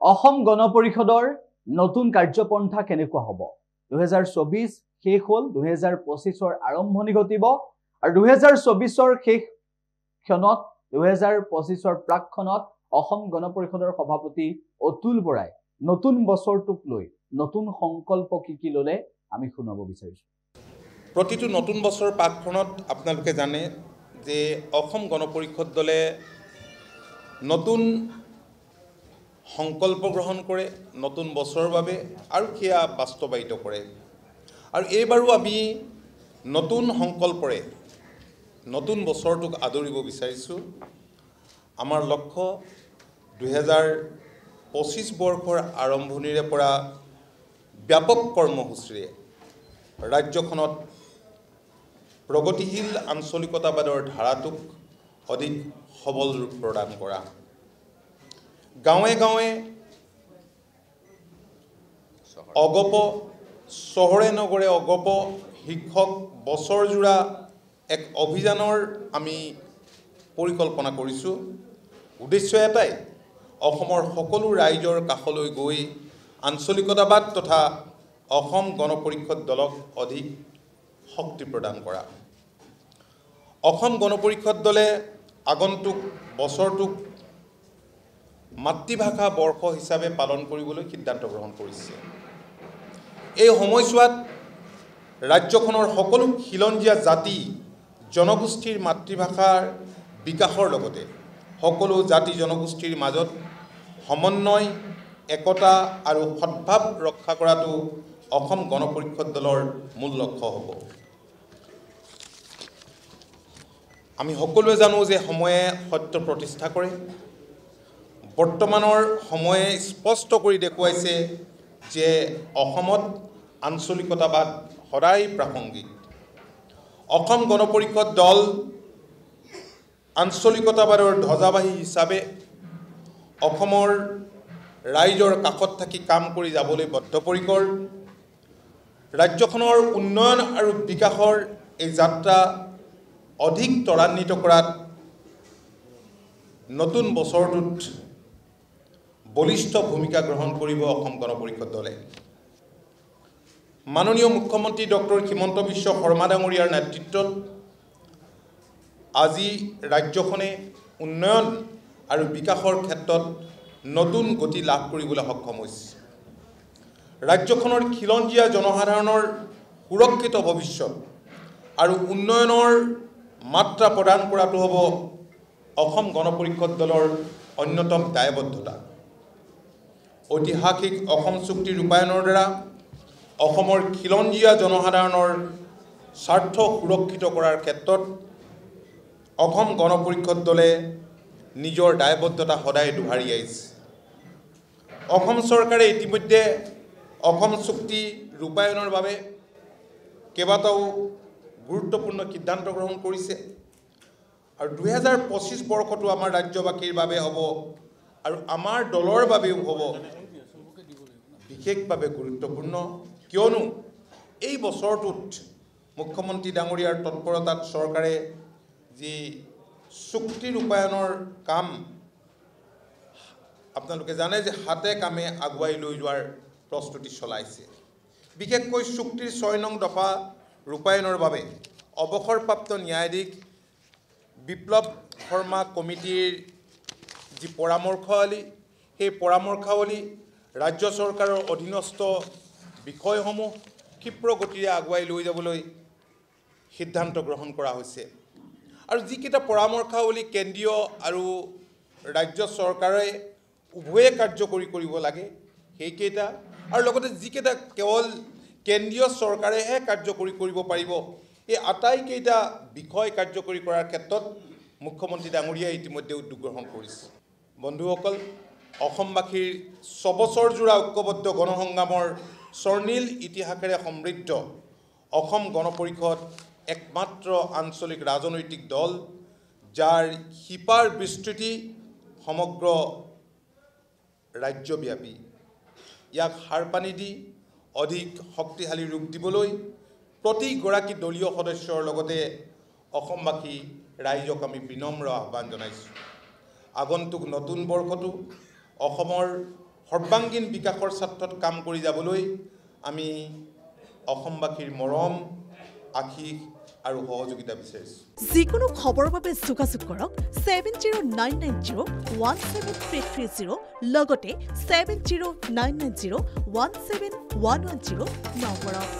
অসম গণ পৰিষদৰ নতুন কাৰ্যপন্থা কেনেকুৱা হ'ব 2024 শেষ হ'ল 2025ৰ আৰম্ভণি ঘটিব আৰু 2024ৰ শেষ ক্ষণত 2025ৰ প্ৰাকক্ষণত অসম গণ পৰিষদৰ সভাপতি অতুল বৰাই নতুন বছৰটোক লৈ নতুন সংকল্প কি ললে আমি শুনাব বিচাৰিছো। প্ৰতিটো নতুন বছৰ প্ৰাকক্ষণত আপোনালোকে জানে যে অসম গণ পৰিষদ দলে নতুন সংকল্প গ্ৰহণ কৰে নতুন বছৰৰ বাবে আৰু সেয়া বাস্তৱায়িত কৰে আৰু এইবাৰো আমি নতুন সংকল্পৰে নতুন বছৰটোক আদৰিব বিচাৰিছোঁ। আমাৰ লক্ষ্য 2025 বৰ্ষৰ আৰম্ভণিৰে পৰা ব্যাপক কৰ্মসূচীৰে ৰাজ্যখনত প্ৰগতিশীল আঞ্চলিকতাবাদৰ ধাৰাটোক অধিক সবল ৰূপ প্ৰদান কৰা, গাঁৱে গাঁৱে অগপ চহৰে নগৰে অগপ শিক্ষক বছৰজোৰা এক অভিযানৰ আমি পৰিকল্পনা কৰিছোঁ। উদ্দেশ্য এটাই অসমৰ সকলো ৰাইজৰ কাষলৈ গৈ আঞ্চলিকতাবাদ তথা অসম গণ পৰিষদ দলক অধিক শক্তি প্ৰদান কৰা। অসম গণ পৰিষদ দলে আগন্তুক বছৰটোক মাতৃভাষা বৰ্ষ হিচাপে পালন কৰিবলৈ সিদ্ধান্ত গ্ৰহণ কৰিছে। এই সময়ছোৱাত ৰাজ্যখনৰ সকলো খিলঞ্জীয়া জাতি জনগোষ্ঠীৰ মাতৃভাষাৰ বিকাশৰ লগতে সকলো জাতি জনগোষ্ঠীৰ মাজত সমন্বয় একতা আৰু সদ্ভাৱ ৰক্ষা কৰাটো অসম গণ পৰিষদ দলৰ মূল লক্ষ্য হ'ব। আমি সকলোৱে জানো যে সময়ে সত্য প্ৰতিষ্ঠা কৰে। বৰ্তমানৰ সময়ে স্পষ্ট কৰি দেখুৱাইছে যে অসমত আঞ্চলিকতাবাদ সদায় প্ৰাসংগিক। অসম গণ পৰিষদ দল আঞ্চলিকতাবাদৰ ধ্বজাবাহী হিচাপে অসমৰ ৰাইজৰ কাষত থাকি কাম কৰি যাবলৈ বদ্ধপৰিকৰ। ৰাজ্যখনৰ উন্নয়ন আৰু বিকাশৰ এই যাত্ৰা অধিক ত্বৰান্বিত কৰাত নতুন বছৰটোত বলিষ্ঠ ভূমিকা গ্ৰহণ কৰিব অসম গণ পৰিষদ দলে। মাননীয় মুখ্যমন্ত্ৰী ডক্টৰ হিমন্ত বিশ্ব শৰ্মা ডাঙৰীয়াৰ নেতৃত্বত আজি ৰাজ্যখনে উন্নয়ন আৰু বিকাশৰ ক্ষেত্ৰত নতুন গতি লাভ কৰিবলৈ সক্ষম হৈছে। ৰাজ্যখনৰ খিলঞ্জীয়া জনসাধাৰণৰ সুৰক্ষিত ভৱিষ্যত আৰু উন্নয়নৰ মাত্ৰা প্ৰদান কৰাটো হ'ব অসম গণ পৰিষদ দলৰ অন্যতম দায়বদ্ধতা। ঐতিহাসিক অসম চুক্তি ৰূপায়ণৰ দ্বাৰা অসমৰ খিলঞ্জীয়া জনসাধাৰণৰ স্বাৰ্থ সুৰক্ষিত কৰাৰ ক্ষেত্ৰত অসম গণ পৰিষদ দলে নিজৰ দায়বদ্ধতা সদায় দোহাৰি আহিছে। অসম চৰকাৰে ইতিমধ্যে অসম চুক্তি ৰূপায়ণৰ বাবে কেইবাটাও গুৰুত্বপূৰ্ণ সিদ্ধান্ত গ্ৰহণ কৰিছে আৰু 2025 বৰ্ষটো আমাৰ ৰাজ্যবাসীৰ বাবে হ'ব আৰু আমাৰ দলৰ বাবেও হ'ব বিশেষভাৱে গুৰুত্বপূৰ্ণ, কিয়নো এই বছৰটোত মুখ্যমন্ত্ৰী ডাঙৰীয়াৰ তৎপৰতাত চৰকাৰে যি চুক্তি ৰূপায়ণৰ কাম আপোনালোকে জানে যে হাতে কামে আগুৱাই লৈ যোৱাৰ প্ৰস্তুতি চলাইছে। বিশেষকৈ চুক্তিৰ 6 নং দফা ৰূপায়ণৰ বাবে অৱসৰপ্ৰাপ্ত ন্যায়াধীশ বিপ্লৱ শৰ্মা কমিটিৰ যি পৰামৰ্শাৱলী, সেই পৰামৰ্শাৱলী ৰাজ্য চৰকাৰৰ অধীনস্থ বিষয়সমূহ ক্ষীপ্ৰ গতিৰে আগুৱাই লৈ যাবলৈ সিদ্ধান্ত গ্ৰহণ কৰা হৈছে আৰু যিকেইটা পৰামৰ্শাৱলী কেন্দ্ৰীয় আৰু ৰাজ্য চৰকাৰে উভয়ে কাৰ্যকৰী কৰিব লাগে সেইকেইটা আৰু লগতে যিকেইটা কেৱল কেন্দ্ৰীয় চৰকাৰেহে কাৰ্যকৰী কৰিব পাৰিব, এই আটাইকেইটা বিষয় কাৰ্যকৰী কৰাৰ ক্ষেত্ৰত মুখ্যমন্ত্ৰী ডাঙৰীয়াই ইতিমধ্যে উদ্যোগ গ্ৰহণ কৰিছে। বন্ধুসকল, অসমবাসীৰ 6 বছৰজোৰা ঐক্যবদ্ধ গণসংগ্ৰামৰ স্বৰ্ণীল ইতিহাসেৰে সমৃদ্ধ অসম গণ পৰিষদ একমাত্ৰ আঞ্চলিক ৰাজনৈতিক দল যাৰ শিপাৰ বিস্তৃতি সমগ্ৰ ৰাজ্যব্যাপী। ইয়াক সাৰ পানী দি অধিক শক্তিশালী ৰূপ দিবলৈ প্ৰতিগৰাকী দলীয় সদস্যৰ লগতে অসমবাসী ৰাইজক আমি বিনম্ৰ আহ্বান জনাইছোঁ। আগন্তুক নতুন বৰ্ষটো অসমৰ সৰ্বাংগীন বিকাশৰ স্বাৰ্থত কাম কৰি যাবলৈ আমি অসমবাসীৰ মৰম আশীষ আৰু সহযোগিতা বিচাৰিছোঁ যিকোনো খবৰৰ বাবে যোগাযোগ কৰক 7099017330 লগতে 7099017110 নম্বৰত